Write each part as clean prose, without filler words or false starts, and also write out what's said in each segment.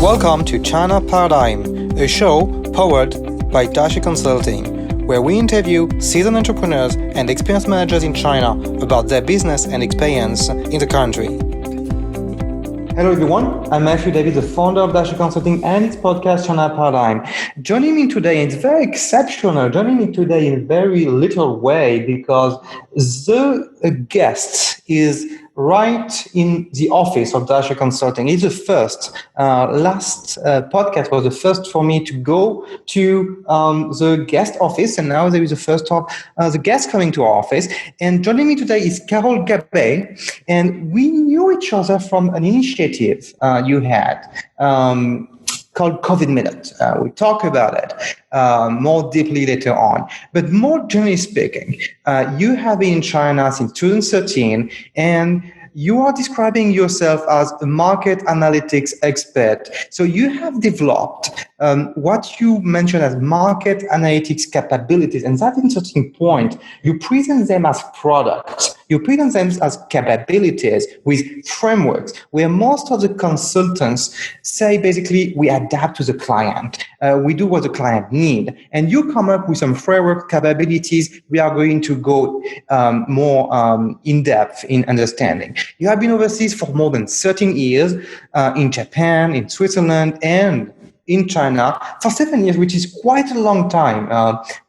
Welcome to China Paradigm, a show powered by Dashi Consulting, where we interview seasoned entrepreneurs and experienced managers in China about their business and experience in the country. Hello everyone, I'm Matthieu David, the founder of Dashi Consulting and its podcast China Paradigm. Joining me today, it's very exceptional, joining me today in a very little way because the guest is right in the office of Dashi Consulting. It's the first. Last podcast was the first for me to go to the guest office, and now there is the first of the guest coming to our office. And joining me today is Carole Gabay, and we knew each other from an initiative you had called COVID Minute. We talk about it more deeply later on. But more generally speaking, you have been in China since 2013, and you are describing yourself as a market analytics expert. So you have developed what you mentioned as market analytics capabilities. And that's an interesting point. You present them as products. You present them as capabilities with frameworks, where most of the consultants say basically we adapt to the client. We do what the client needs. And you come up with some framework capabilities. We are going to go more in depth in understanding. You have been overseas for more than 13 years in Japan, in Switzerland, and in China for 7 years, which is quite a long time.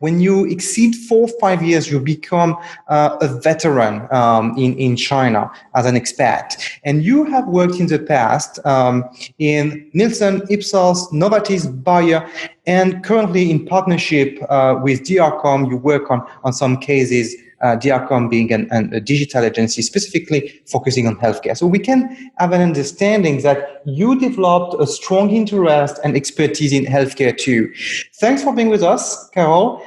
When you exceed 4 or 5 years, you become a veteran in China as an expat. And you have worked in the past in Nielsen, Ipsos, Novartis, Bayer, and currently in partnership with DRCOM, you work on some cases, DRCOM being a digital agency specifically focusing on healthcare. So we can have an understanding that you developed a strong interest and expertise in healthcare too. Thanks for being with us, Carole.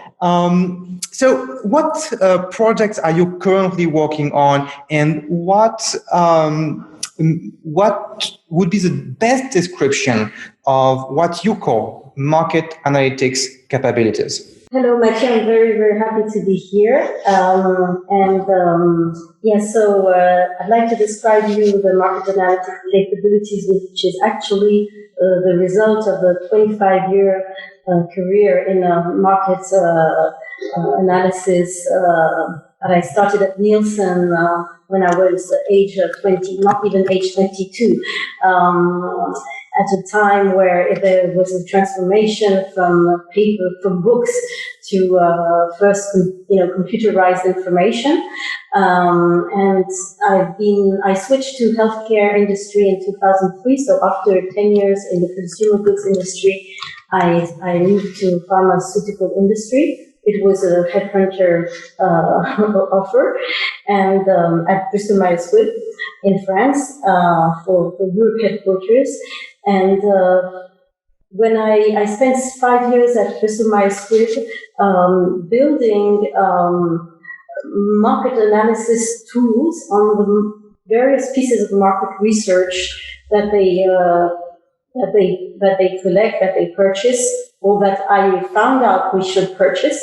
So what projects are you currently working on, and what would be the best description of what you call market analytics capabilities? Hello, Matthieu. I'm very, very happy to be here. So I'd like to describe you the market analytics capabilities, which is actually the result of a 25-year career in market analysis. I started at Nielsen when I was age 20, not even age 22. At a time where there was a transformation from paper, from books to first, computerized information. And I switched to healthcare industry in 2003. So after 10 years in the consumer goods industry, I moved to pharmaceutical industry. It was a headhunter offer, and at Bristol Myers Squibb in France for Europe headquarters. And when I spent 5 years at Bristol Myers Squibb building market analysis tools on the various pieces of market research that they collect, that they purchase, or that I found out we should purchase,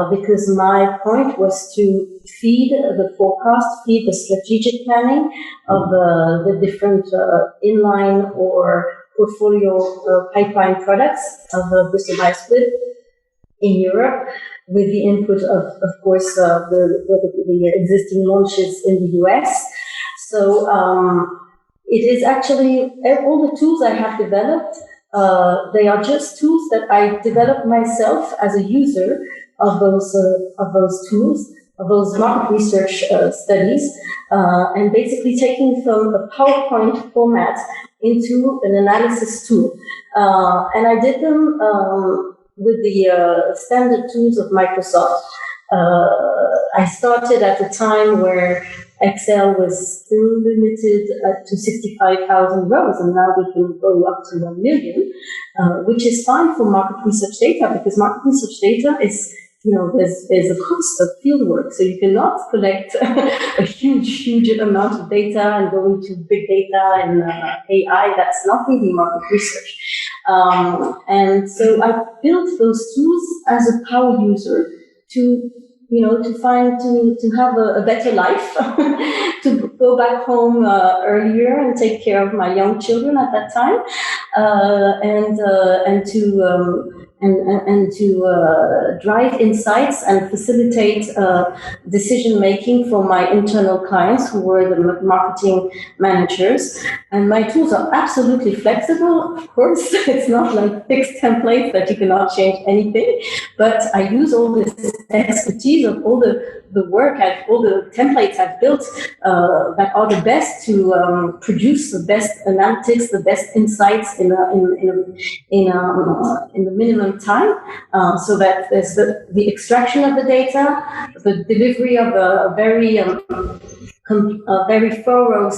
because my point was to feed the forecast, feed the strategic planning of the different inline or portfolio pipeline products of Bristol Myers Squibb in Europe, with the input of course, the existing launches in the US. So it is actually all the tools I have developed. They are just tools that I developed myself as a user of those tools, of those market research studies, and basically taking from a PowerPoint format into an analysis tool. And I did them with the standard tools of Microsoft. I started at a time where Excel was still limited to 65,000 rows, and now we can go up to 1 million, which is fine for market research data, because market research data is, there's a cost of field work, so you cannot collect a huge amount of data and go into big data and AI. That's not really market research. And so I built those tools as a power user to have a better life, to go back home earlier and take care of my young children at that time, and to drive insights and facilitate decision making for my internal clients who were the marketing managers. And my tools are absolutely flexible. Of course, it's not like fixed templates that you cannot change anything, but I use all this expertise of all the work, all the templates I've built that are the best to produce the best analytics, the best insights in the minimum time, so that there's the extraction of the data, the delivery of a very thorough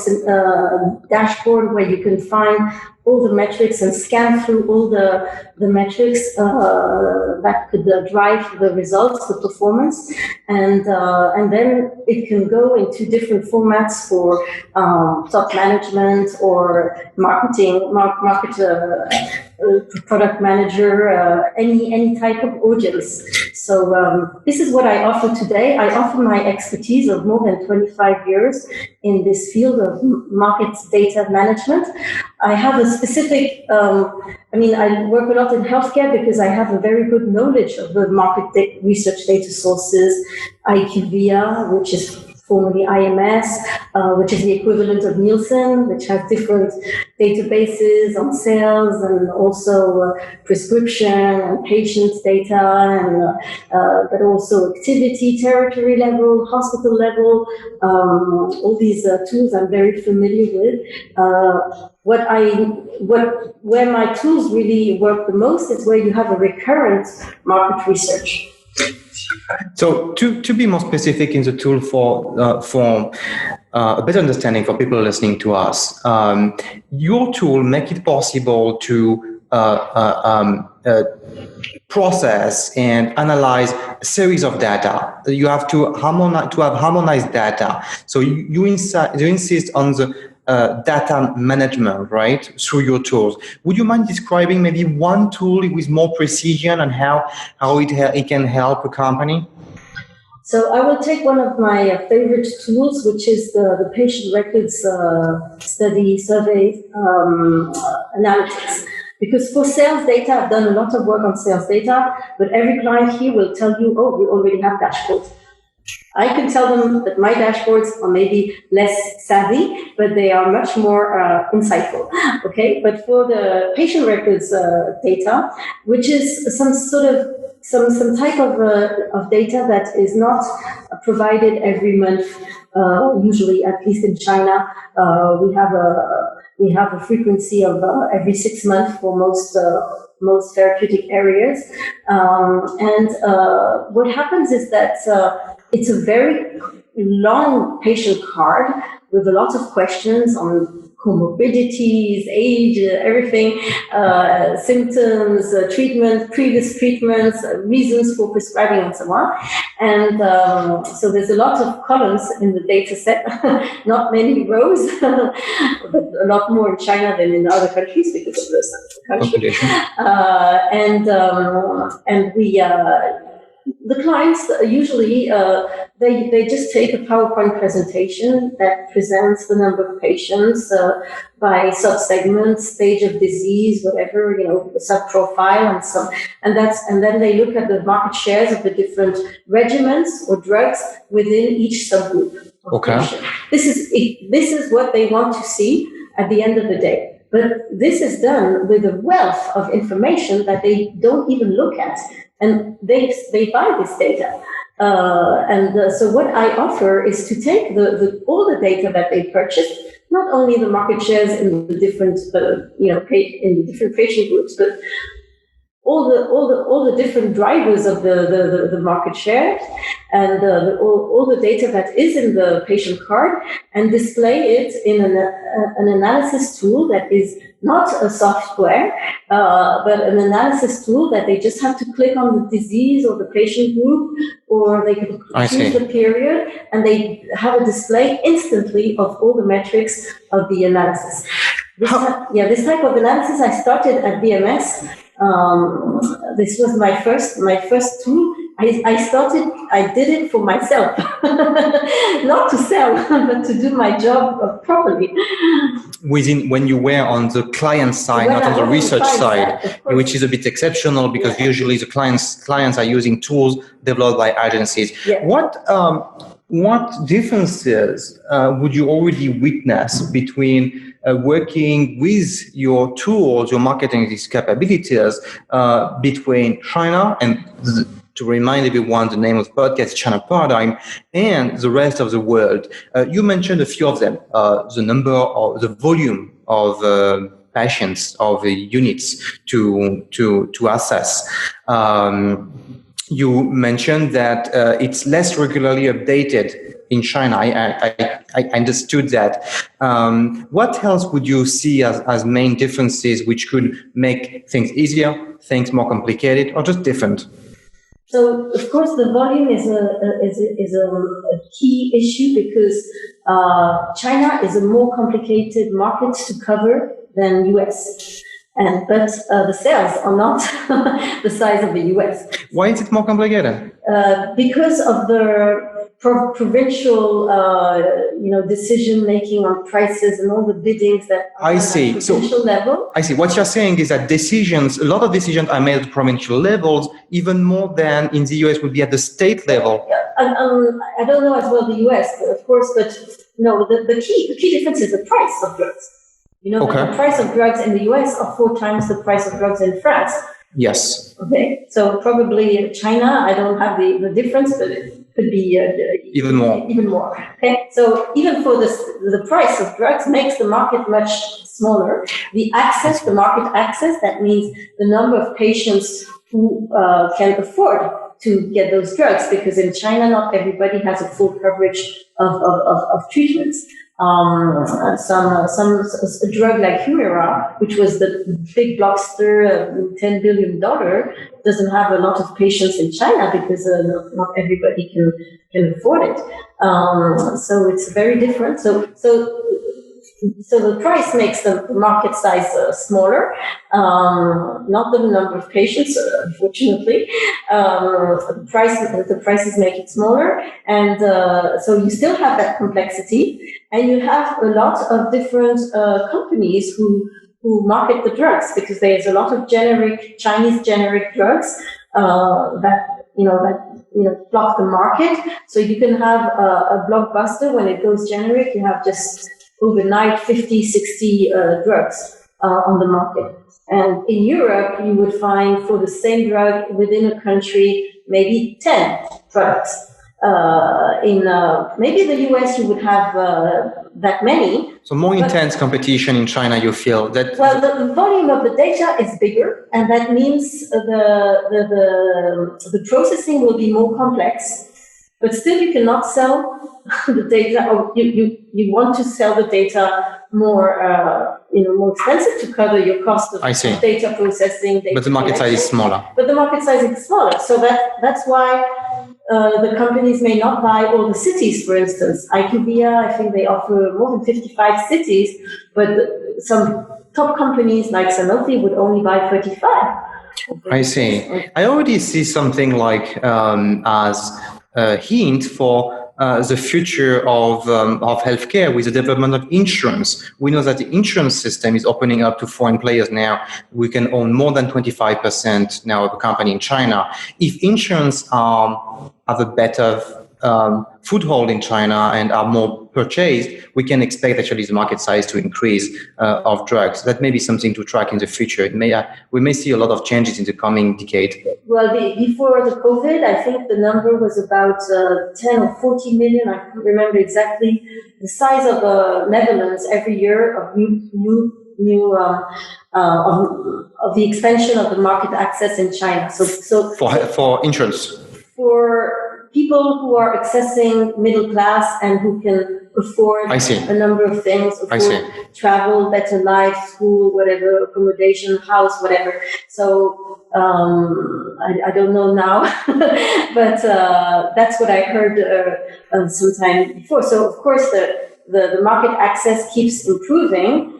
dashboard where you can find all the metrics and scan through all the metrics that could drive the results, the performance, and then it can go into different formats for top management or product manager, any type of audience. So this is what I offer today. I offer my expertise of more than 25 years in this field of market data management. I have a specific, I work a lot in healthcare because I have a very good knowledge of the market research data sources, IQVIA, which is formerly IMS, which is the equivalent of Nielsen, which has different databases on sales and also prescription and patients data, and but also activity, territory level, hospital level. All these tools I'm very familiar with. Where my tools really work the most is where you have a recurrent market research. So to be more specific in the tool for a better understanding for people listening to us, your tool make it possible to process and analyze a series of data. You have to have harmonized data. So you insist on the data management, right, through your tools. Would you mind describing maybe one tool with more precision and how it can help a company? So I will take one of my favorite tools, which is the patient records study survey analytics. Because for sales data, I've done a lot of work on sales data, but every client here will tell you, oh, we already have dashboards. I can tell them that my dashboards are maybe less savvy, but they are much more insightful. Okay, but for the patient records data, which is some type of data that is not provided every month, usually, at least in China, we have a frequency of every 6 months for most therapeutic areas, and what happens is that it's a very long patient card with a lot of questions on comorbidities, age, everything, symptoms, treatment, previous treatments, reasons for prescribing, and so on. And so there's a lot of columns in the data set, not many rows, but a lot more in China than in other countries because of the country. And we the clients usually they just take a PowerPoint presentation that presents the number of patients by subsegment, stage of disease, whatever, the sub-profile, and then they look at the market shares of the different regimens or drugs within each subgroup of patient. This is what they want to see at the end of the day. But this is done with a wealth of information that they don't even look at. And they buy this data. So what I offer is to take all the data that they purchased, not only the market shares in the different, in the different patient groups, but all the different drivers of the market share and all the data that is in the patient card, and display it in an analysis tool that is not a software, but an analysis tool that they just have to click on the disease or the patient group, or they can choose the period, and they have a display instantly of all the metrics of the analysis. This type of analysis I started at BMS. This was my first tool I did it for myself, not to sell, but to do my job properly. When you were on the client side, When not on the research side, course. which is a bit exceptional because usually the clients are using tools developed by agencies. Yeah. What differences would you already witness between working with your tools, your marketing capabilities, between China and to remind everyone, the name of the podcast, China Paradigm, and the rest of the world? You mentioned a few of them, the number or the volume of patients, of units to assess. You mentioned that it's less regularly updated in China. I understood that. What else would you see as main differences which could make things easier, things more complicated, or just different? So, of course, the volume is a key issue because China is a more complicated market to cover than US. But the sales are not the size of the US. Why is it more complicated? Because of the provincial, decision making on prices and all the biddings that are at provincial level. I see. What you're saying is that a lot of decisions are made at provincial levels, even more than in the US would be at the state level. I don't know as well the US, of course, but no, the key difference is the price of drugs. The price of drugs in the US are 4 times the price of drugs in France. Yes. Okay. So probably China, I don't have the difference, but it could be even more. Okay. So even for the price of drugs makes the market much smaller. The market access, that means the number of patients who can afford to get those drugs, because in China, not everybody has a full coverage of treatments. A drug like Humira, which was the big blockbuster, $10 billion, doesn't have a lot of patients in China because not everybody can afford it. So it's very different. So the price makes the market size smaller, not the number of patients, unfortunately. The prices make it smaller, and so you still have that complexity, and you have a lot of different companies who market the drugs, because there's a lot of Chinese generic drugs that block the market. So you can have a blockbuster. When it goes generic, you have just overnight 50, 60 drugs on the market. And in Europe, you would find for the same drug within a country, maybe 10 products. In maybe the US, you would have that many. So more intense competition in China, you feel that? Well, the volume of the data is bigger, and that means the processing will be more complex. But still, you cannot sell the data, or you want to sell the data more, more expensive to cover your cost of data processing. But the market size is smaller. So that's why the companies may not buy all the cities, for instance. IQVIA, I think they offer more than 55 cities, but some top companies like Sanofi would only buy 35. I see. I already see something like as a hint for the future of healthcare with the development of insurance. We know that the insurance system is opening up to foreign players now. We can own more than 25% now of a company in China. If insurance have a better foothold in China and are more purchased, we can expect actually the market size to increase of drugs. That may be something to track in the future. We may see a lot of changes in the coming decade. Well, before the COVID, I think the number was about 10 or 40 million. I can't remember exactly the size of the Netherlands every year of of the expansion of the market access in China. So for insurance. For people who are accessing middle class and who can afford a number of things, travel, better life, school, whatever, accommodation, house, whatever. So I don't know now, but that's what I heard sometime before. So of course the market access keeps improving.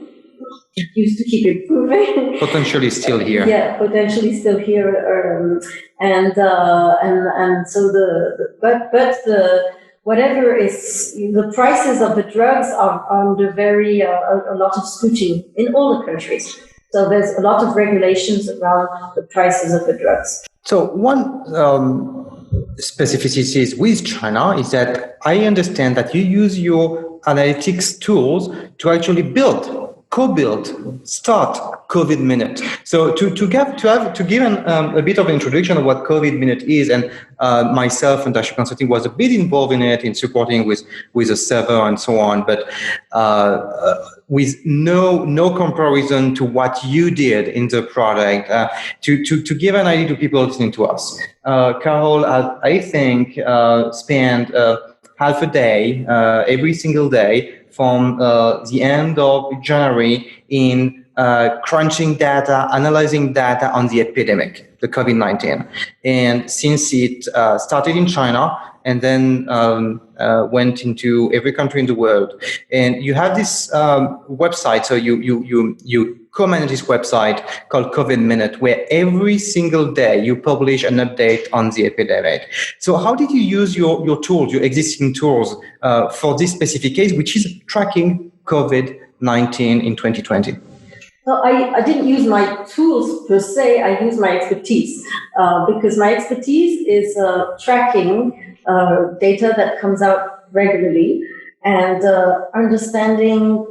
used to keep improving. Potentially still here. Yeah, potentially still here. And so the whatever is the prices of the drugs are under very a lot of scrutiny in all the countries. So there's a lot of regulations around the prices of the drugs. So one specificities with China is that I understand that you use your analytics tools to actually start COVID Minute. So to give a bit of an introduction of what COVID Minute is, and myself and Dashi Consulting was a bit involved in it, in supporting with a server and so on, but with no comparison to what you did in the product. To give an idea to people listening to us, Carole, I think, spent half a day every single day from the end of January in crunching data, analyzing data on the epidemic, the COVID-19. And since it started in China and then went into every country in the world, and you have this website, so you co-manage this website called COVID Minute, where every single day you publish an update on the epidemic. So how did you use your tools, your existing tools, for this specific case, which is tracking COVID-19 in 2020? So I didn't use my tools per se, I used my expertise, because my expertise is tracking data that comes out regularly and understanding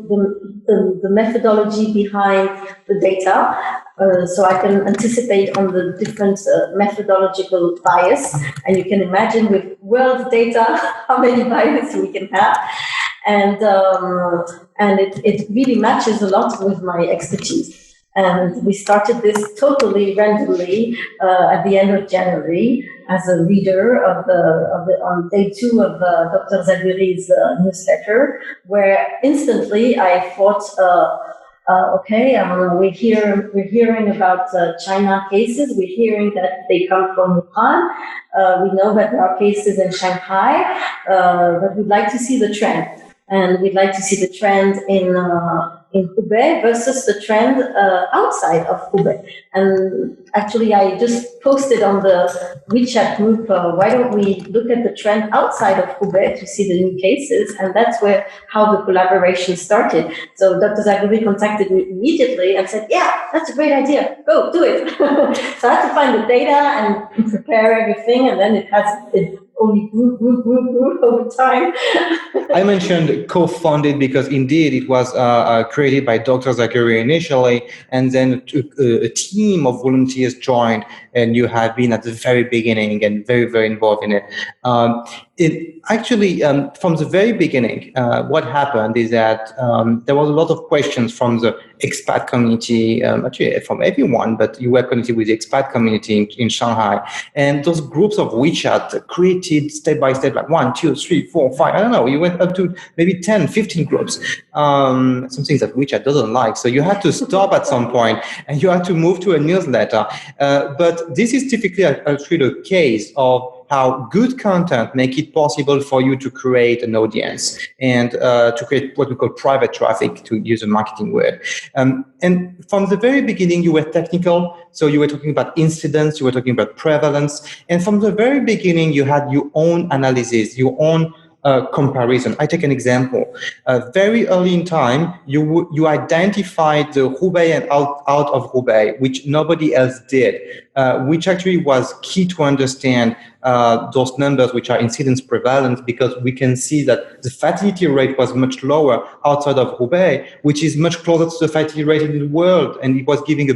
the methodology behind the data, so I can anticipate on the different methodological bias. And you can imagine with world data how many bias we can have. And it really matches a lot with my expertise. And we started this totally randomly at the end of January as a reader on day 2 of Dr. Zaguri's newsletter, where instantly I thought, we're hearing about China cases. We're hearing that they come from Wuhan. We know that there are cases in Shanghai, but we'd like to see the trend. And we'd like to see the trend in Hubei versus the trend outside of Hubei. And actually, I just posted on the WeChat group, why don't we look at the trend outside of Hubei to see the new cases? And that's how the collaboration started. So Dr. Zaguri contacted me immediately and said, yeah, that's a great idea. Go, do it. So I had to find the data and prepare everything. And then it only grew over time. I mentioned co-funded because indeed it was created by Dr. Zaguri initially, and then a team of volunteers joined, and you have been at the very beginning and very, very involved in it. It actually, from the very beginning, what happened is that there was a lot of questions from the expat community, actually from everyone, but you were connected with the expat community in Shanghai. And those groups of WeChat created step by step, like 1, 2, 3, 4, 5, I don't know, you went up to maybe 10, 15 groups, some things that WeChat doesn't like. So you had to stop at some point and you had to move to a newsletter. But this is typically actually the case of how good content make it possible for you to create an audience and to create what we call private traffic, to use a marketing word. And from the very beginning, you were technical. So you were talking about incidents, you were talking about prevalence. And from the very beginning, you had your own analysis, your own comparison. I take an example. Very early in time, you identified the Hubei and out of Hubei, which nobody else did, which actually was key to understand those numbers, which are incidence prevalence, because we can see that the fatality rate was much lower outside of Hubei, which is much closer to the fatality rate in the world. And it was giving a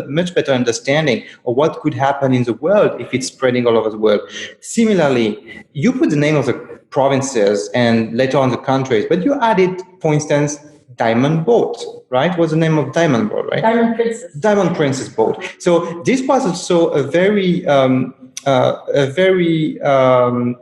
much better understanding of what could happen in the world if it's spreading all over the world. Similarly, you put the name of the provinces and later on the countries, but you added, for instance, Diamond Boat, right? What's the name of Diamond Boat, right? Diamond Princess. Diamond Princess Boat. So this was also a very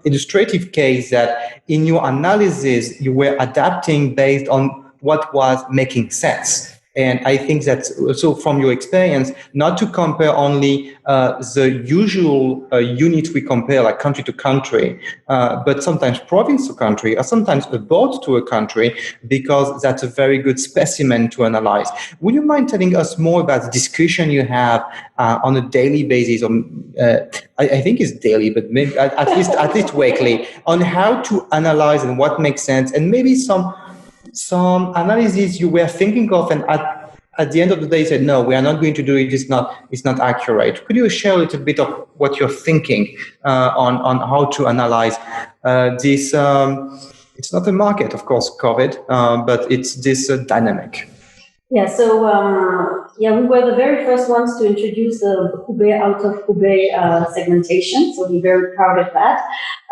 illustrative case that in your analysis, you were adapting based on what was making sense. And I think that's also from your experience, not to compare only the usual units we compare, like country to country, but sometimes province to country, or sometimes about to a country, because that's a very good specimen to analyze. Would you mind telling us more about the discussion you have on a daily basis, or I think it's daily, but maybe at least weekly, on how to analyze and what makes sense, and maybe some analysis you were thinking of, and at the end of the day said, no, we are not going to do it. It's not accurate. Could you share a little bit of what you're thinking on how to analyze this? It's not a market, of course, COVID, but it's this dynamic. Yeah, so we were the very first ones to introduce the Hubei out of Hubei segmentation. So we're very proud of that,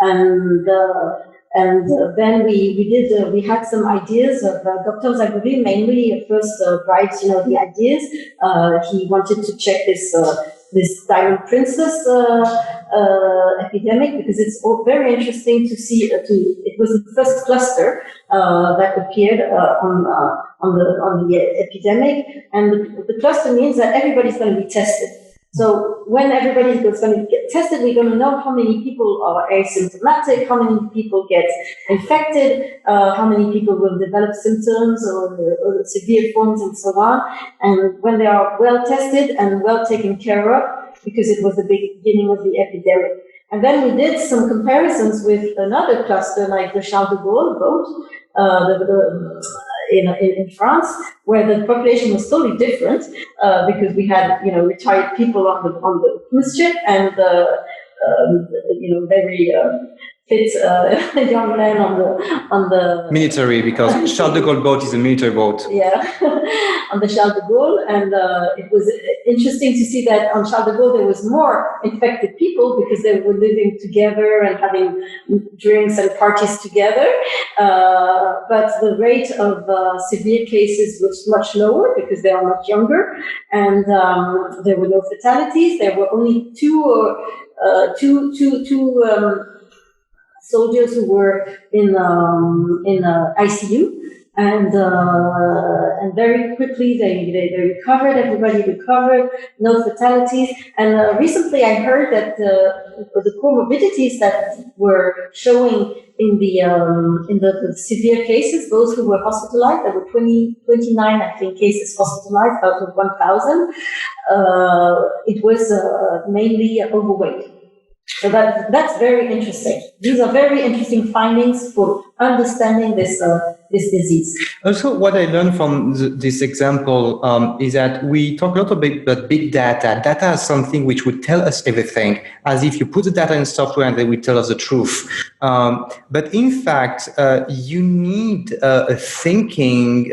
and then we had some ideas of Dr. Zagori mainly first writes the ideas. He wanted to check this Diamond Princess epidemic, because it's very interesting to see. It was the first cluster that appeared on the epidemic, and the cluster means that everybody's going to be tested. So when everybody is going to get tested, we're going to know how many people are asymptomatic, how many people get infected, how many people will develop symptoms or severe forms, and so on. And when they are well tested and well taken care of, because it was the beginning of the epidemic. And then we did some comparisons with another cluster, like the Charles de Gaulle boat, in France, where the population was totally different, because we had retired people on the cruise ship, and very fit young men on the military, because Charles de Gaulle boat is a military boat. Yeah, on the Charles de Gaulle, and it was interesting to see that on Charles de Gaulle there was more infected people because they were living together and having drinks and parties together, but the rate of severe cases was much lower because they are much younger, and there were no fatalities. There were only two soldiers who were in ICU, and very quickly they recovered. Everybody recovered, no fatalities. And recently I heard that the comorbidities that were showing in the severe cases, those who were hospitalized, there were 29, I think, cases hospitalized out of 1,000. It was mainly overweight. So that's very interesting. These are very interesting findings for understanding this disease. Also, what I learned from this example is that we talk a lot about big data. Data is something which would tell us everything, as if you put the data in software and they will tell us the truth. But in fact, you need a thinking,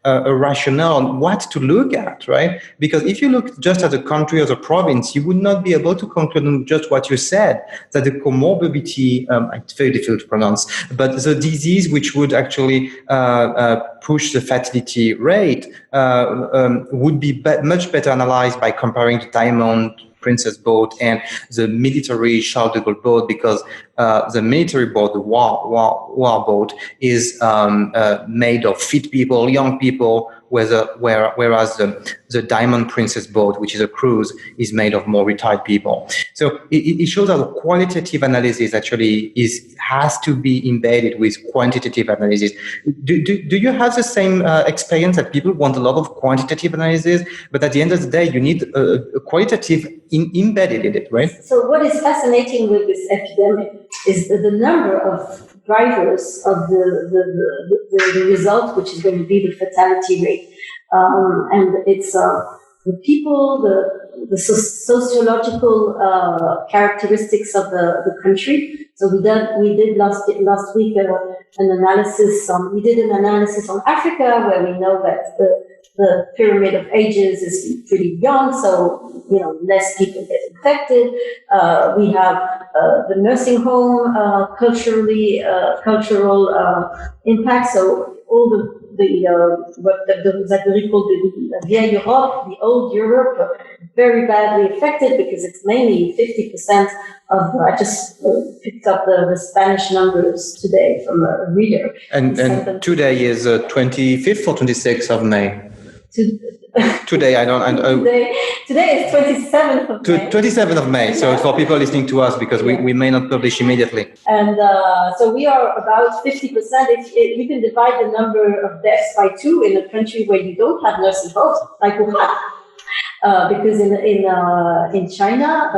a rationale on what to look at, right? Because if you look just at a country or a province, you would not be able to conclude on just what you said, that the comorbidity, it's very difficult to pronounce, but the disease which would actually push the fatality rate would be much better analyzed by comparing the Diamond Princess boat and the military Charles de Gaulle boat, because the military boat, the war boat, is made of fit people, young people, whereas the Diamond Princess boat, which is a cruise, is made of more retired people. So it shows that qualitative analysis actually has to be embedded with quantitative analysis. Do you have the same experience that people want a lot of quantitative analysis, but at the end of the day, you need a qualitative embedded in it, right? So what is fascinating with this epidemic is the number of drivers of the result, which is going to be the fatality rate. And it's the people, the sociological characteristics of the country. So we did last week an analysis we did an analysis on Africa, where we know that the pyramid of ages is pretty young, so less people get infected. We have the nursing home cultural impact. So all what the Zachary called the vieille Europe, the old Europe, very badly affected because it's mainly 50% of. I just picked up the Spanish numbers today from a reader. And today is 25th or 26th of May. Today, I don't. Today is 27th of May. 27th of May. So for people listening to us, because we may not publish immediately. And so we are about 50%. If you can divide the number of deaths by 2 in a country where you don't have nursing homes, like Wuhan, because in China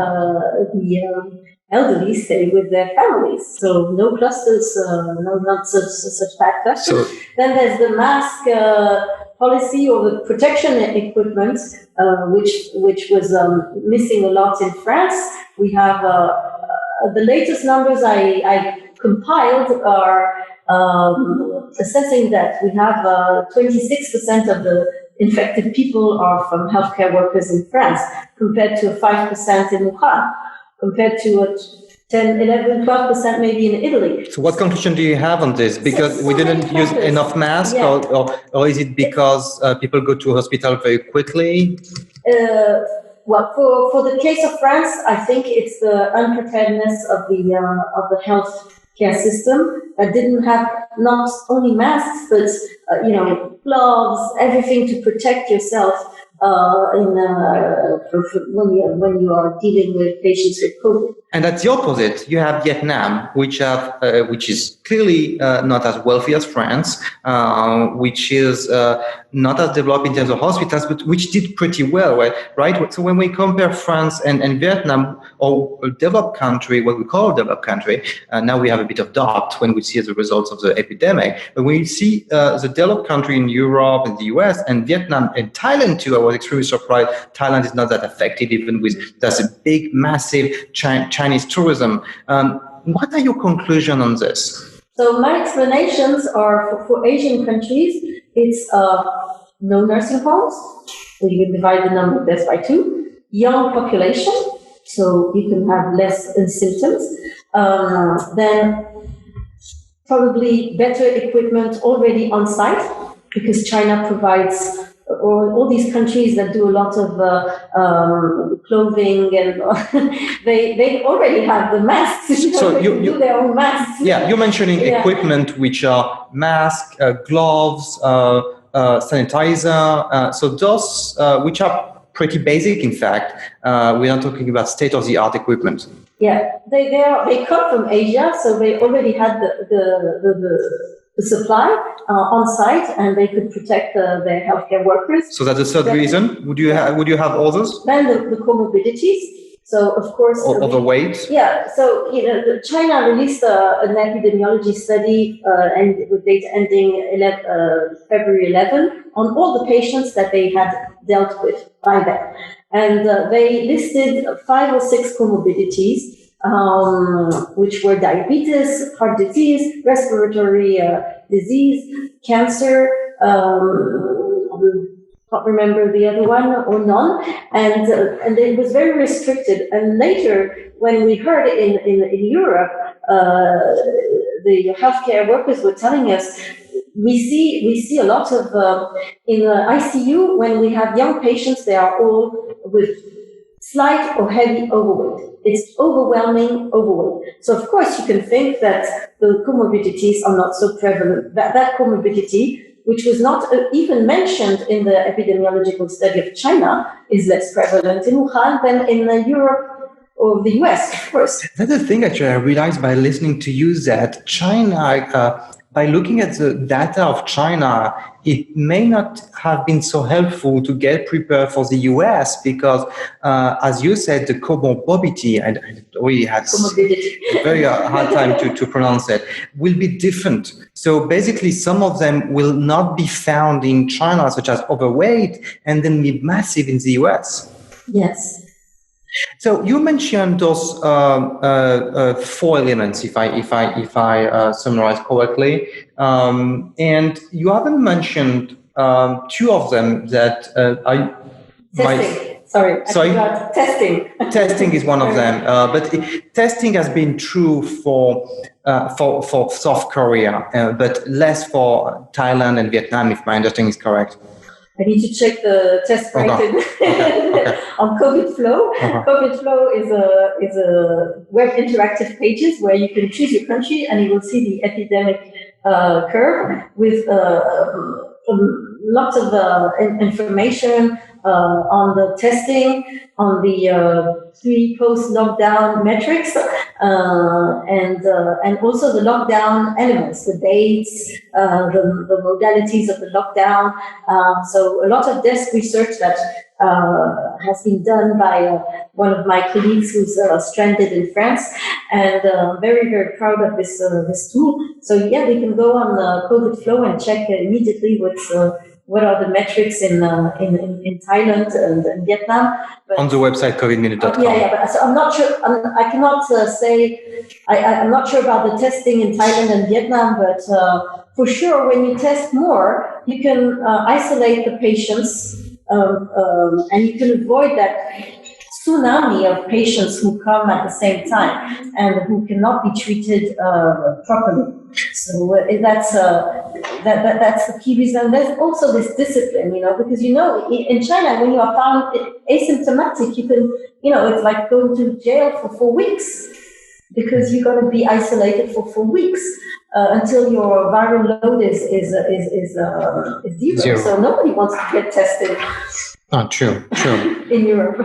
the elderly stay with their families, so no clusters, not such bad clusters. So, then there's the mask policy or the protection equipment, which was missing a lot in France. We have the latest numbers I compiled are assessing that we have 26% of the infected people are from healthcare workers in France, compared to 5% in Wuhan, compared to 10, 11, 12% maybe in Italy. So what conclusion do you have on this? Because we didn't use enough masks, or is it because people go to hospital very quickly? Well, for the case of France, I think it's the unpreparedness of the health care system that didn't have not only masks, but gloves, everything to protect yourself when you are dealing with patients with COVID. And that's the opposite. You have Vietnam, which is clearly not as wealthy as France, which is not as developed in terms of hospitals, but which did pretty well, right? So when we compare France and Vietnam, or a developed country, what we call a developed country, now we have a bit of doubt when we see the results of the epidemic. But when we see the developed country in Europe and the US and Vietnam and Thailand too, I was extremely surprised. Thailand is not that affected, even with there's a big, massive Chinese tourism. What are your conclusions on this? So my explanations are for Asian countries, it's no nursing homes, so you can divide the number of deaths by 2, young population, so you can have less symptoms, then probably better equipment already on site, because China provides, or all these countries that do a lot of clothing, and they already have the masks. So you do their own masks. Yeah, you're mentioning equipment which are masks, gloves, sanitizer. So those which are pretty basic. In fact, we are talking about state-of-the-art equipment. Yeah, they come from Asia, so they already had the supply on site, and they could protect their healthcare workers. So that's the third reason. Would you have others? Then the comorbidities. So of course, overweight. Yeah. So China released an epidemiology study and with data ending February 11 on all the patients that they had dealt with by then, and they listed 5 or 6 comorbidities, which were diabetes, heart disease, respiratory disease, cancer, can't remember the other one, or none, and it was very restricted. And later, when we heard in Europe, the healthcare workers were telling us, we see a lot of in the ICU, when we have young patients, they are all with slight or heavy overweight. It's overwhelming overweight. So of course you can think that the comorbidities are not so prevalent. That comorbidity, which was not even mentioned in the epidemiological study of China, is less prevalent in Wuhan than in Europe or the US, of course. That's the thing, actually, I realized by listening to you that China, by looking at the data of China, it may not have been so helpful to get prepared for the US because, as you said, the comorbidity, and I really had a very hard time to pronounce it, will be different. So basically, some of them will not be found in China, such as overweight, and then be massive in the US. Yes. So you mentioned those 4 elements, if I summarize correctly, and you haven't mentioned 2 of them that are testing. Sorry. Testing. Testing is one of them, but testing has been true for South Korea, but less for Thailand and Vietnam, if my understanding is correct. I need to check the test rate on COVID Flow. COVID Flow is a web interactive pages where you can choose your country and you will see the epidemic curve with from lots of information on the testing, on the pre-post-lockdown metrics, and also the lockdown elements, the dates, the modalities of the lockdown. So a lot of desk research that has been done by one of my colleagues who's stranded in France, and very, very proud of this tool. So yeah, we can go on the COVID flow and check immediately what are the metrics in Thailand and Vietnam. But, on the website covidminute.com. But so I'm not sure. I cannot say. I'm not sure about the testing in Thailand and Vietnam, but for sure, when you test more, you can isolate the patients, and you can avoid that tsunami of patients who come at the same time and who cannot be treated properly. So that's the key reason. There's also this discipline, because in China, when you are found asymptomatic, you can, it's like going to jail for 4 weeks, because you're going to be isolated for 4 weeks until your viral load is zero. So nobody wants to get tested. True. In Europe.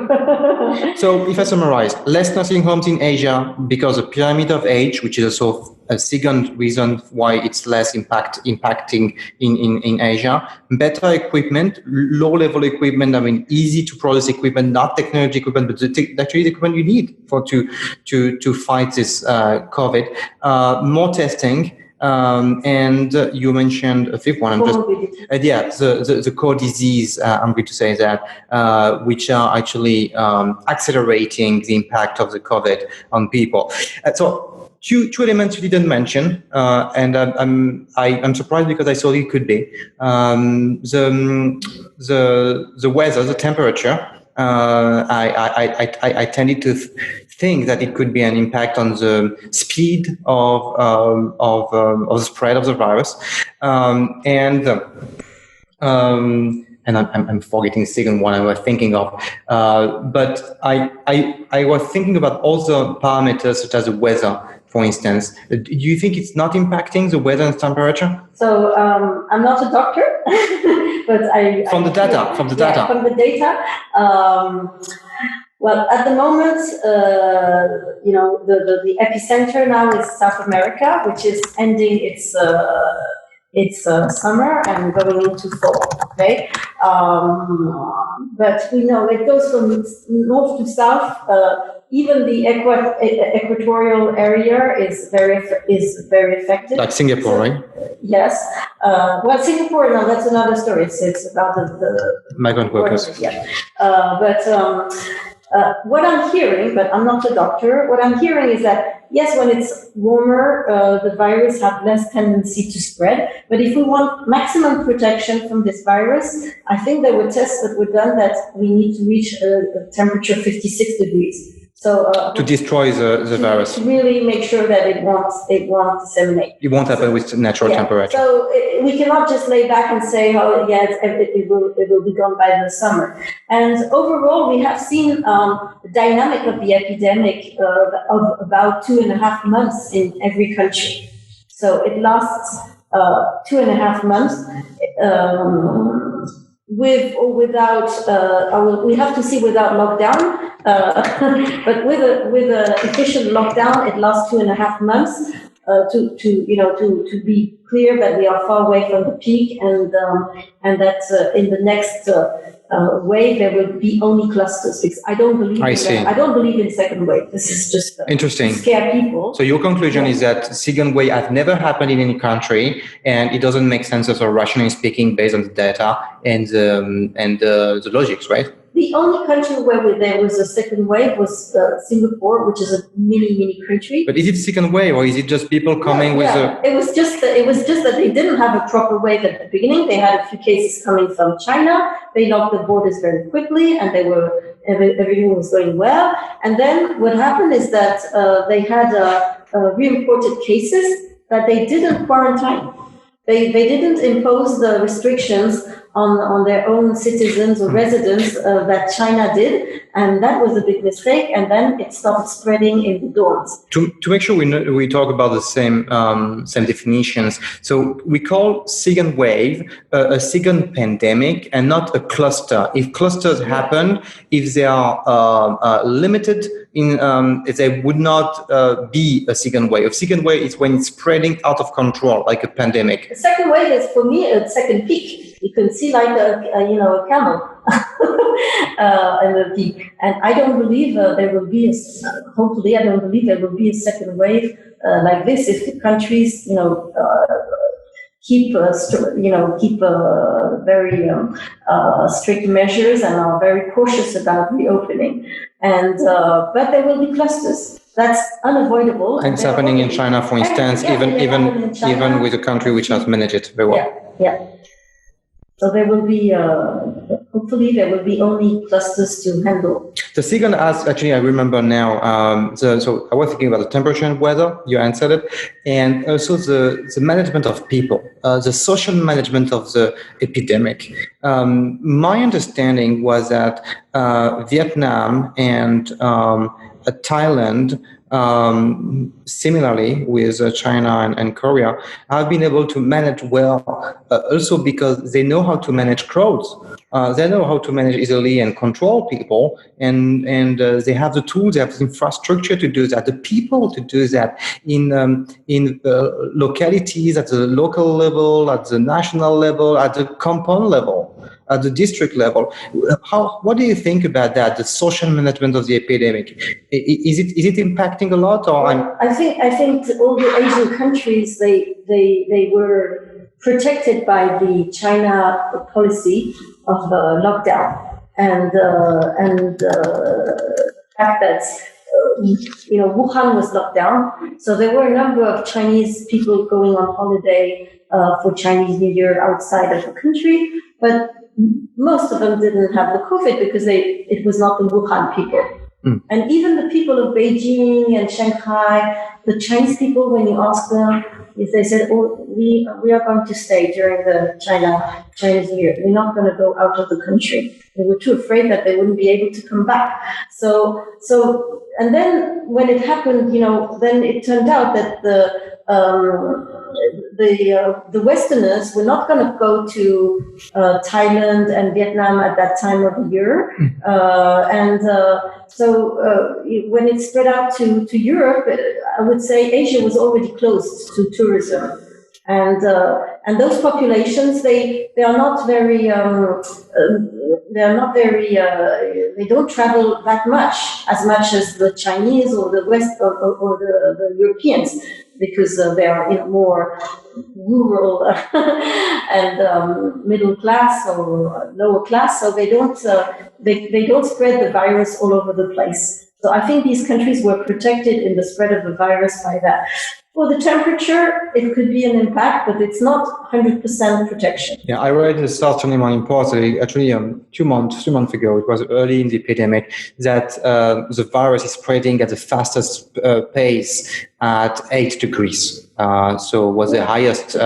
So if I summarize, less nursing homes in Asia because of pyramid of age, which is also a second reason why it's less impacting in Asia. Better equipment, low-level equipment, easy to produce equipment, not technology equipment, but actually the equipment you need to fight this COVID. More testing. And you mentioned a fifth one. The core disease. I'm going to say that, which are actually accelerating the impact of the COVID on people. So two elements you didn't mention, and I'm surprised because I thought it could be the weather, the temperature. I tended to think that it could be an impact on the speed of the spread of the virus, and I'm forgetting the second one I was thinking of, but I was thinking about all the parameters such as the weather, for instance. Do you think it's not impacting the weather and temperature? So I'm not a doctor, but from the data. Well, at the moment, the epicenter now is South America, which is ending its summer and going into fall. Okay, but we know it goes from north to south. Even the equatorial area is very affected. Like Singapore, right? Yes. Well, Singapore, no, that's another story. It's about the migrant workers. Yeah. What I'm hearing, but I'm not a doctor, what I'm hearing is that, yes, when it's warmer, the virus have less tendency to spread. But if we want maximum protection from this virus, I think there were tests that were done that we need to reach a temperature 56 degrees. So to destroy the virus. To really make sure that it won't disseminate. It won't happen with natural temperature. So we cannot just lay back and say, it will be gone by the summer. And overall, we have seen the dynamic of the epidemic of about 2.5 months in every country. So it lasts 2.5 months. With or without, we have to see without lockdown, but with a efficient lockdown, it lasts 2.5 months to be clear that we are far away from the peak, and that in the next wave there will be only clusters. Because I don't believe in second wave. This is just interesting to scare people. So your conclusion is that second wave has never happened in any country, and it doesn't make sense, also rationally speaking, based on the data and the logics, right? The only country where there was a second wave was Singapore, which is a mini country. But is it second wave, or is it just people coming with a... It was just that they didn't have a proper wave at the beginning. They had a few cases coming from China. They locked the borders very quickly, and everything was going well. And then what happened is that they had re-imported cases that they didn't quarantine. They didn't impose the restrictions on their own citizens or residents that China did, and that was a big mistake. And then it started spreading in the dorms. To make sure we talk about the same definitions, so we call second wave a second pandemic and not a cluster. If clusters happen, if they are limited in, they would not be a second wave. A second wave is when it's spreading out of control, like a pandemic. The second wave is for me a second peak. You can see like a camel in the peak, and I don't believe there will be. Hopefully, I don't believe there will be a second wave like this if the countries, keep very strict measures and are very cautious about reopening. And but there will be clusters. That's unavoidable. And it's happening in China, for instance, even with a country which has managed it very well. Yeah. So there will be, hopefully, there will be only clusters to handle. The second ask, actually, I remember now. So I was thinking about the temperature and weather. You answered it, and also the management of people, the social management of the epidemic. My understanding was that Vietnam and Thailand, similarly with China and Korea, have been able to manage well, also because they know how to manage crowds. They know how to manage easily and control people, and they have the tools, they have the infrastructure to do that, the people to do that in localities, at the local level, at the national level, at the compound level, at the district level. What do you think about that? The social management of the epidemic, is it impacting a lot, or? I think all the Asian countries they were protected by the China policy of lockdown and fact that Wuhan was locked down, so there were a number of Chinese people going on holiday for Chinese New Year outside of the country, but most of them didn't have the COVID because it was not the Wuhan people. And even the people of Beijing and Shanghai, the Chinese people, when you ask them, if they said, "Oh, we are going to stay during the Chinese New Year, we're not going to go out of the country," they were too afraid that they wouldn't be able to come back. So, and then when it happened, then it turned out that the Westerners were not going to go to Thailand and Vietnam at that time of the year, so when it spread out to Europe, I would say Asia was already closed to tourism, and those populations they are not very they don't travel that much as the Chinese or the West or the Europeans, because they are more rural and middle class or lower class, so they don't spread the virus all over the place. So I think these countries were protected in the spread of the virus by that. For the temperature, it could be an impact, but it's not 100% protection. Yeah, I read this certainly more important. Actually, 2 months ago, it was early in the epidemic, that the virus is spreading at the fastest pace at 8 degrees. So was the highest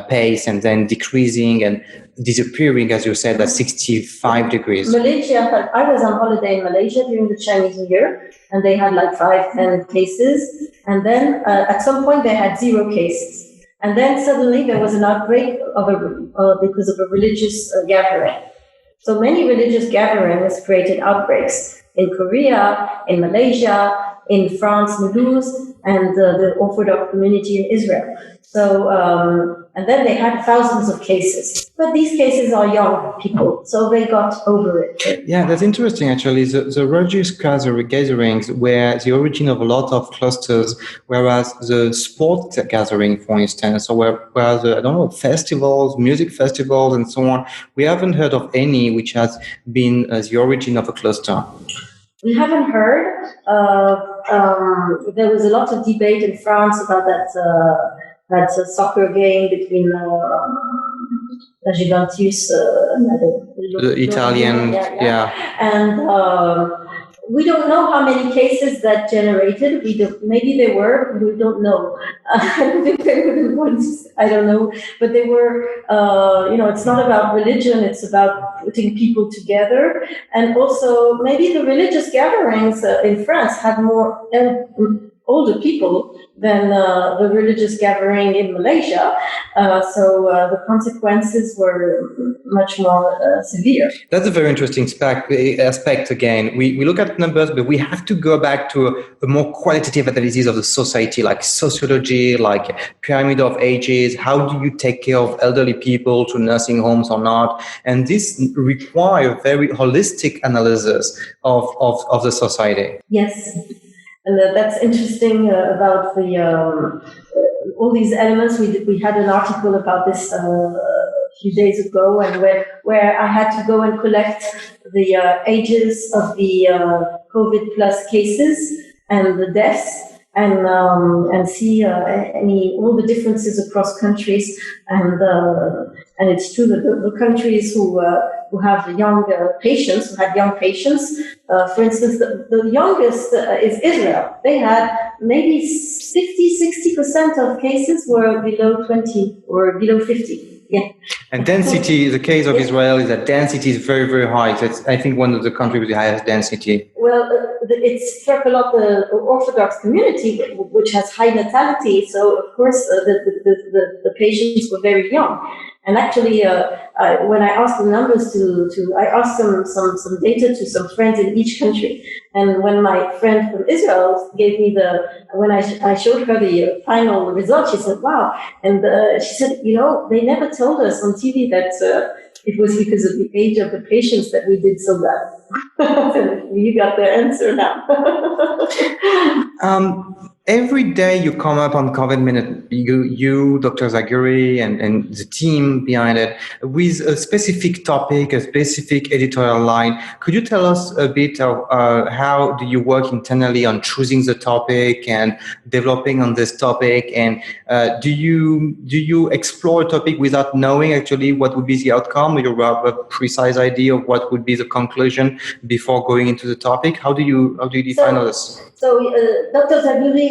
pace, and then decreasing and disappearing, as you said, at 65 degrees. Malaysia, I was on holiday in Malaysia during the Chinese New Year, and they had like 5-10 cases. And then at some point they had 0 cases. And then suddenly there was an outbreak because of a religious gathering. So many religious gatherings created outbreaks in Korea, in Malaysia, in France, Mulhouse, and the Orthodox community in Israel. So, and then they had thousands of cases. But these cases are young people, so they got over it. Yeah, that's interesting, actually. The religious gatherings were the origin of a lot of clusters, whereas the sport gathering, for instance, or whereas, festivals, music festivals, and so on, we haven't heard of any which has been the origin of a cluster. We haven't heard. There was a lot of debate in France about that soccer game between La Juventus, the Italian, and We don't know how many cases that generated. We don't. Maybe there were. We don't know. I don't think they were the ones. I don't know. But they were. It's not about religion. It's about putting people together, and also maybe the religious gatherings in France had more older people than the religious gathering in Malaysia. So the consequences were much more severe. That's a very interesting aspect again. We look at numbers, but we have to go back to a more qualitative analysis of the society, like sociology, like pyramid of ages. How do you take care of elderly people to nursing homes or not? And this requires very holistic analysis of the society. Yes. And that's interesting about the all these elements. We had an article about this a few days ago, and where I had to go and collect the ages of the COVID plus cases and the deaths, and see all the differences across countries, and it's true that the countries who have young patients, who had young patients, for instance, the youngest is Israel. They had maybe 60% of cases were below 20 or below 50. Yeah. And density, the case of Israel is that density is very, very high. It's, I think, one of the countries with the highest density. Well, it struck a lot the Orthodox community, which has high natality. So, of course, the patients were very young. And actually, when I asked the numbers I asked some data to some friends in each country. And when my friend from Israel gave me when I showed her the final result, she said, wow. And she said, they never told us on TV that it was because of the age of the patients that we did so bad. So you got the answer now. Every day you come up on COVID Minute, you Dr. Zaguri, and the team behind it, with a specific topic, a specific editorial line. Could you tell us a bit of how do you work internally on choosing the topic and developing on this topic? And do you explore a topic without knowing actually what would be the outcome? You have a precise idea of what would be the conclusion before going into the topic? How do you define all this? So Dr. Zaguri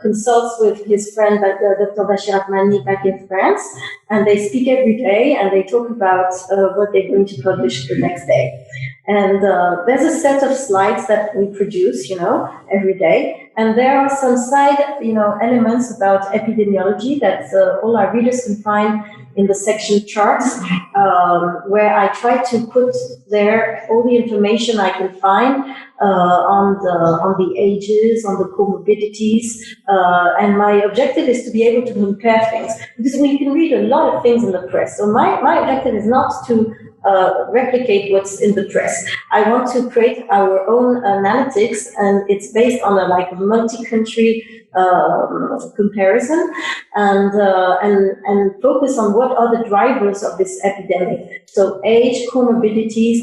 consults with his friend Dr. Bashir Ahmani back in France, and they speak every day, and they talk about what they're going to publish the next day. And there's a set of slides that we produce, every day, and there are some side, elements about epidemiology that all our readers can find in the section charts, where I try to put there all the information I can find on the ages, on the comorbidities, and my objective is to be able to compare things, because we can read a lot of things in the press. So my objective is not to replicate what's in the press. I want to create our own analytics, and it's based on a multi-country comparison, and focus on what are the drivers of this epidemic. So age, comorbidities,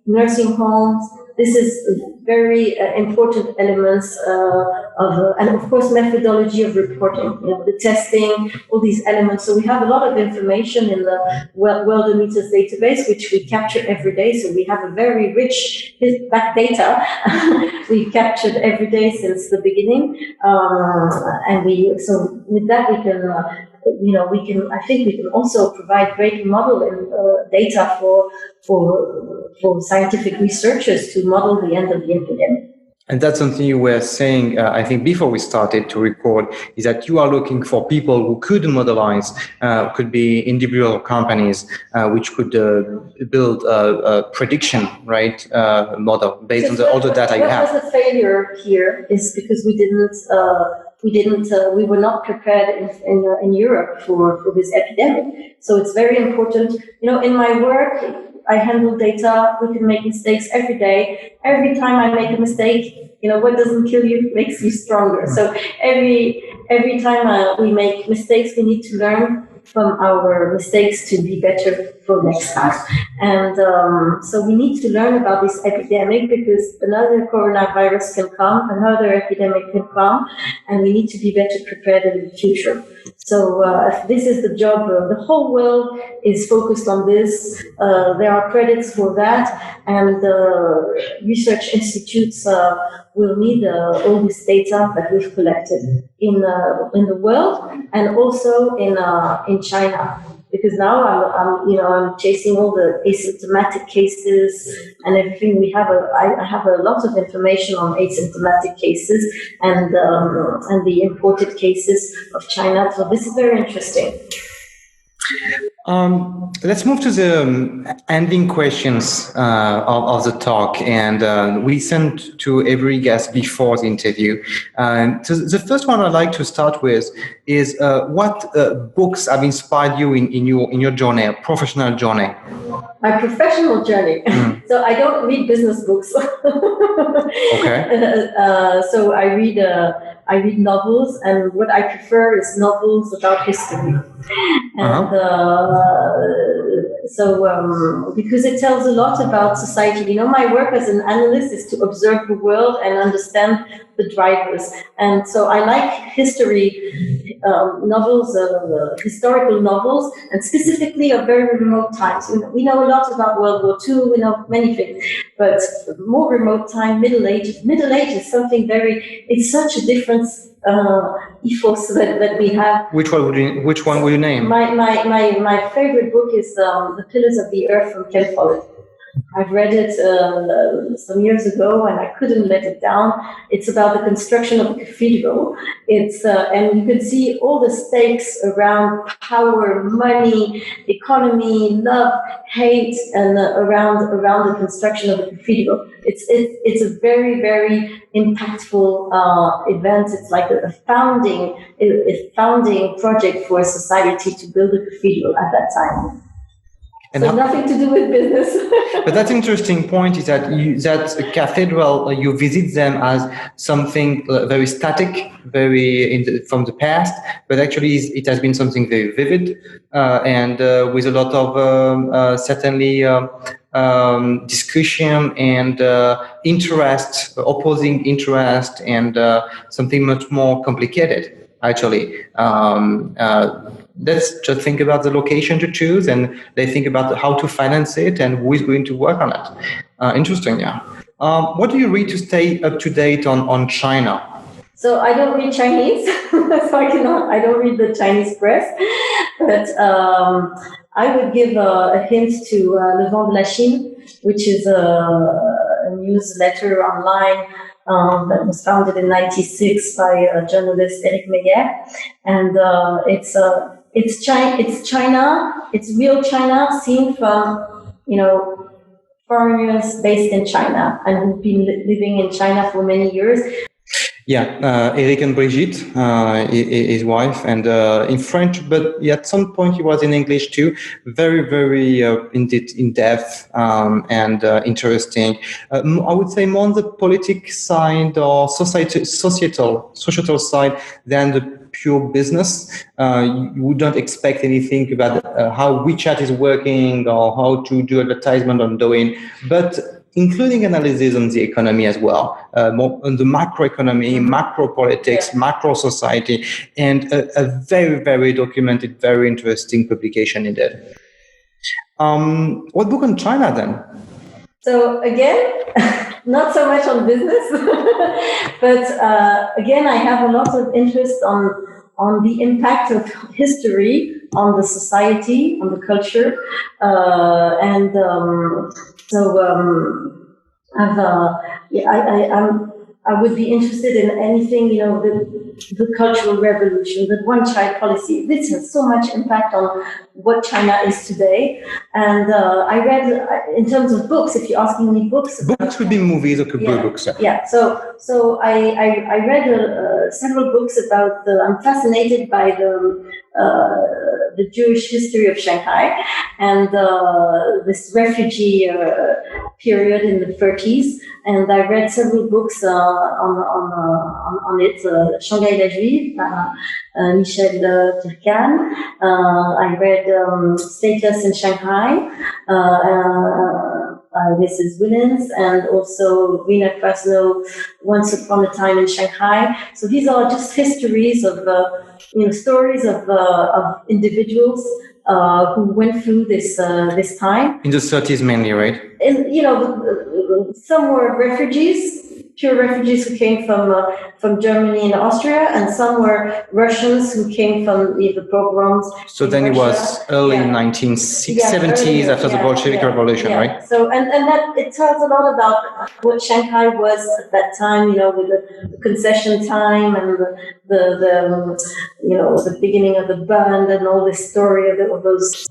nursing homes. This is very important elements and of course methodology of reporting, the testing, all these elements. So we have a lot of information in the Worldometers database, which we capture every day. So we have a very rich back data we've captured every day since the beginning, so with that we can. I think we can also provide great modeling data for scientific researchers to model the end of the epidemic. And that's something you were saying, I think, before we started to record, is that you are looking for people who could modelize, could be individual companies, which could build a prediction, right, model based on all the data you have. What was the failure here is because we were not prepared in Europe for this epidemic. So it's very important. In my work, I handle data. We can make mistakes every day. Every time I make a mistake, what doesn't kill you makes you stronger. So every time we make mistakes, we need to learn from our mistakes to be better for next time. And so we need to learn about this epidemic because another coronavirus can come, another epidemic can come, and we need to be better prepared in the future. So this is the job. The whole world is focused on this. There are credits for that, and research institutes will need all this data that we've collected in the world and also in China. Because now I'm chasing all the asymptomatic cases and everything. I have a lot of information on asymptomatic cases and the imported cases of China. So this is very interesting. Let's move to the ending questions of the talk, and we sent to every guest before the interview. So the first one I'd like to start with is what books have inspired you in your journey, professional journey? My professional journey. So I don't read business books. Okay. So I read novels, and what I prefer is novels about history. And because it tells a lot about society. My work as an analyst is to observe the world and understand the drivers. And so I like history novels, historical novels, and specifically of very remote times. We know a lot about World War II, we know many things, but more remote time, Middle Ages. Middle Age is something it's such a difference ethos that we have. Which one would you name? My favorite book is The Pillars of the Earth from Ken Follett. I've read it some years ago, and I couldn't let it down. It's about the construction of a cathedral. And you can see all the stakes around power, money, economy, love, hate, and around the construction of a cathedral. It's a very, very impactful event. It's like a founding project for a society to build a cathedral at that time. And so nothing to do with business. But that's interesting point is that that a cathedral, you visit them as something very static, from the past, but actually it has been something very vivid and with a lot of certainly discussion and interest, opposing interest, and something much more complicated. Actually, let's just think about the location to choose, and they think about how to finance it and who is going to work on it. Interesting, yeah. What do you read to stay up to date on China? So I don't read Chinese, so I don't read the Chinese press, but I would give a hint to Le Vent de la Chine, which is a newsletter online that was founded in '96 by journalist Eric Meyer, and it's China, it's real China seen from foreigners based in China and who've been living in China for many years. Yeah, Eric and Brigitte, his wife, and in French, but at some point he was in English too. Very, very in depth and interesting. I would say more on the political side or societal side than the pure business. You wouldn't expect anything about how WeChat is working or how to do advertisement on Douyin, but including analysis on the economy as well, more on the macroeconomy, macro politics, macro society, and a very, very documented, very interesting publication indeed. What book on China then? So again, not so much on business, but again, I have a lot of interest on the impact of history on the society, on the culture, I would be interested in anything, the Cultural Revolution, the one-child policy. This has so much impact on what China is today. And I read, in terms of books, if you're asking me books. Books could be movies or could be books. Yeah, so I read several books about I'm fascinated by the Jewish history of Shanghai and this refugee period in the 30s. and I read several books on it. Shanghai La Juive, Michel Turcan. I read Stateless in Shanghai. Mrs. Williams, and also Rina Krasno, Once Upon a Time in Shanghai. So these are just histories of, stories of individuals who went through this time. In the 30s mainly, right? And, some were refugees, pure refugees who came from Germany and Austria, and some were Russians who came from the pogroms. So then Russia. It was early 1970s after the Bolshevik Revolution, right? So and that it tells a lot about what Shanghai was at that time, with the concession time and the beginning of the band and all this story of those.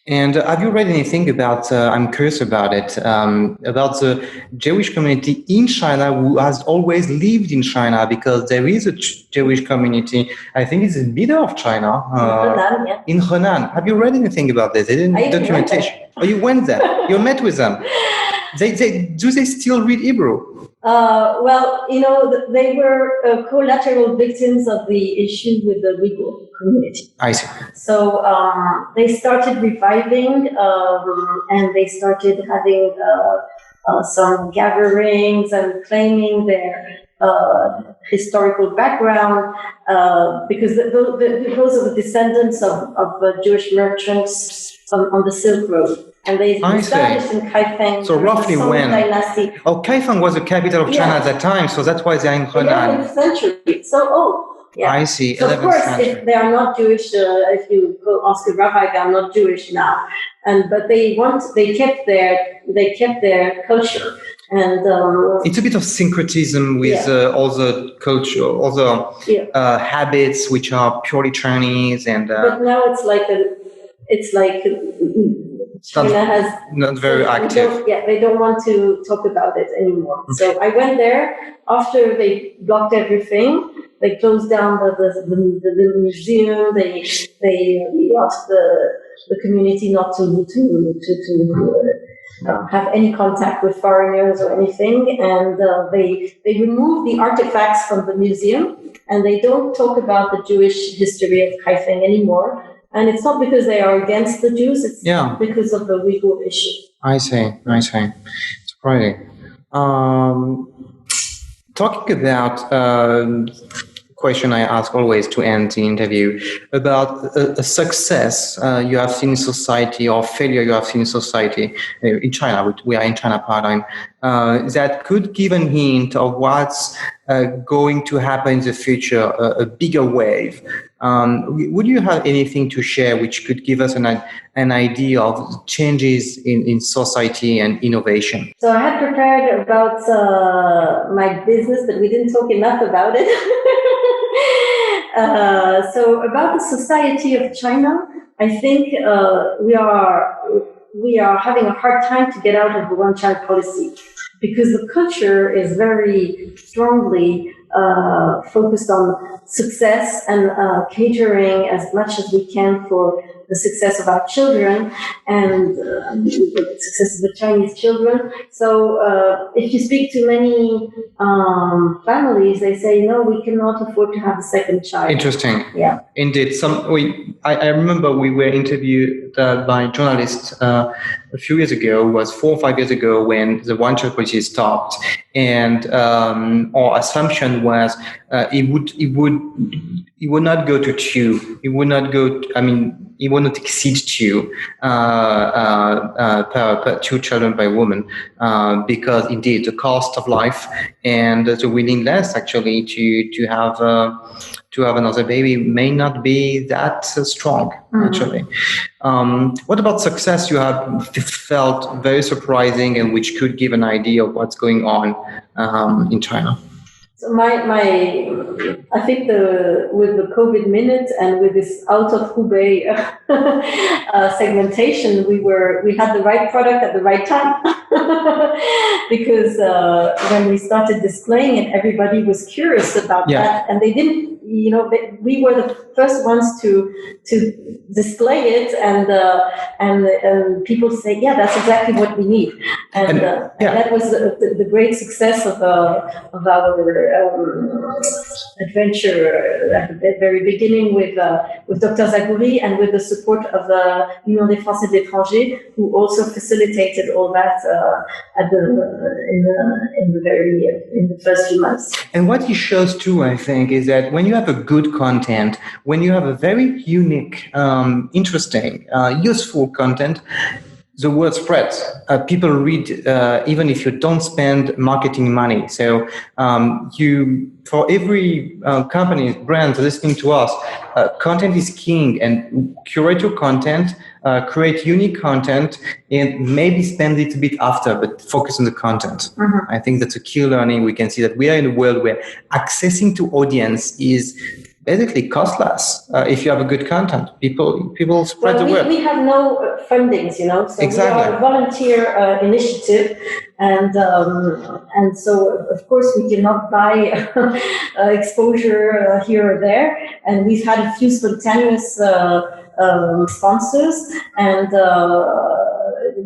And have you read anything about, I'm curious about it, about the Jewish community in China who has always lived in China, because there is a Jewish community, I think it's in the middle of China, Henan, yeah. in Henan. Have you read anything about this? Documentation? Oh, you went there. You met with them. Do they still read Hebrew? Well, they were collateral victims of the issue with the Uyghur community. I see. So they started reviving, and they started having some gatherings and claiming their historical background, because those are the descendants of Jewish merchants on the Silk Road. And they established in Kaifeng. So roughly when? Dynasty. Oh, Kaifeng was the capital of China at that time, so that's why they're in Henan. 11th century. So old. Yeah. I see. So of course, if they are not Jewish, if you go ask a rabbi, they are not Jewish now. But they kept their culture. And it's a bit of syncretism with all the culture, all the habits which are purely Chinese, and. But now it's like China has not very active. They don't want to talk about it anymore. So I went there after they blocked everything. They closed down the museum. They asked the community not to have any contact with foreigners or anything, and they removed the artifacts from the museum, and they don't talk about the Jewish history of Kaifeng anymore. And it's not because they are against the Jews, it's because of the Uyghur issue. I see. Surprising. Talking about question I ask always to end the interview, about a success you have seen in society or failure you have seen in society in China. We are in China paradigm that could give a hint of what's going to happen in the future, a bigger wave. Would you have anything to share which could give us an idea of changes in society and innovation? So I had prepared about my business, but we didn't talk enough about it. So about the society of China, I think we are having a hard time to get out of the one-child policy, because the culture is very strongly focused on success and catering as much as we can for the success of our children and the success of the Chinese children. So if you speak to many families, they say, no, we cannot afford to have a second child. Interesting. Yeah. Indeed. I remember we were interviewed by journalists a few years ago, it was 4 or 5 years ago, when the one-child policy stopped, and our assumption was it would not go to 2. It would not go. It will not exceed 2 per 2 children by woman, because indeed the cost of life and the willingness actually to have another baby may not be that strong actually. What about success you have felt very surprising and which could give an idea of what's going on in China? So I think with the COVID minute and with this out of Hubei segmentation, we had the right product at the right time. Because when we started displaying it, everybody was curious about that, and they didn't we were the first ones to display it, and people say, yeah, that's exactly what we need, and that was the great success of our adventure at the very beginning with Dr. Zagouri, and with the support of the Union des Français de l'étranger, who also facilitated all that in the first few months. And what it shows too, I think, is that when you have a good content, when you have a very unique, interesting, useful content, the word spreads. People read even if you don't spend marketing money. So for every company, brand listening to us, content is king, and curate your content, create unique content, and maybe spend it a bit after, but focus on the content. I think that's a key learning. We can see that we are in a world where accessing to audience is basically costless. If you have a good content, people spread the word. We have no fundings, so exactly. We are a volunteer initiative, and so of course we cannot buy exposure here or there, and we've had a few spontaneous sponsors, and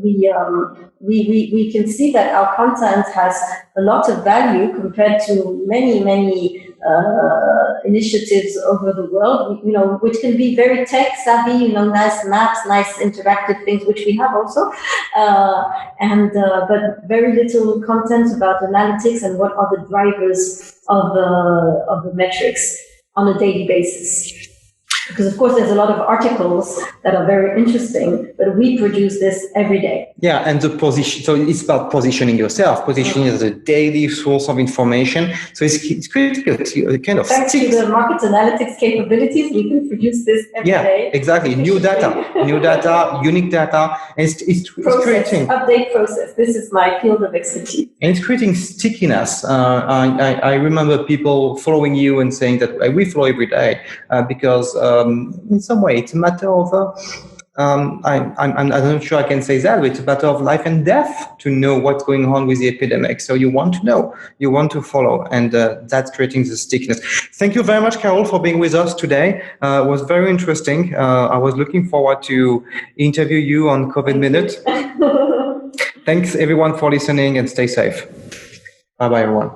we can see that our content has a lot of value compared to many initiatives over the world, which can be very tech savvy, nice maps, nice interactive things, which we have also, but very little content about analytics and what are the drivers of the metrics on a daily basis. Because of course there's a lot of articles that are very interesting, but we produce this every day. Yeah, and the position, so it's about positioning yourself, positioning as a daily source of information. So it's critical to kind of thanks to the market analytics capabilities, we can produce this every day. Yeah, exactly. New data, unique data, and it's creating update process. This is my field of expertise. And it's creating stickiness. I remember people following you and saying that we follow every day because in some way it's a matter of I'm not sure I can say that, but it's a matter of life and death to know what's going on with the epidemic. So you want to know, you want to follow, and that's creating the stickiness. Thank you very much, Carole, for being with us today. It was very interesting. I was looking forward to interview you on COVID Minute. Thanks everyone for listening, and stay safe. Bye-bye, everyone.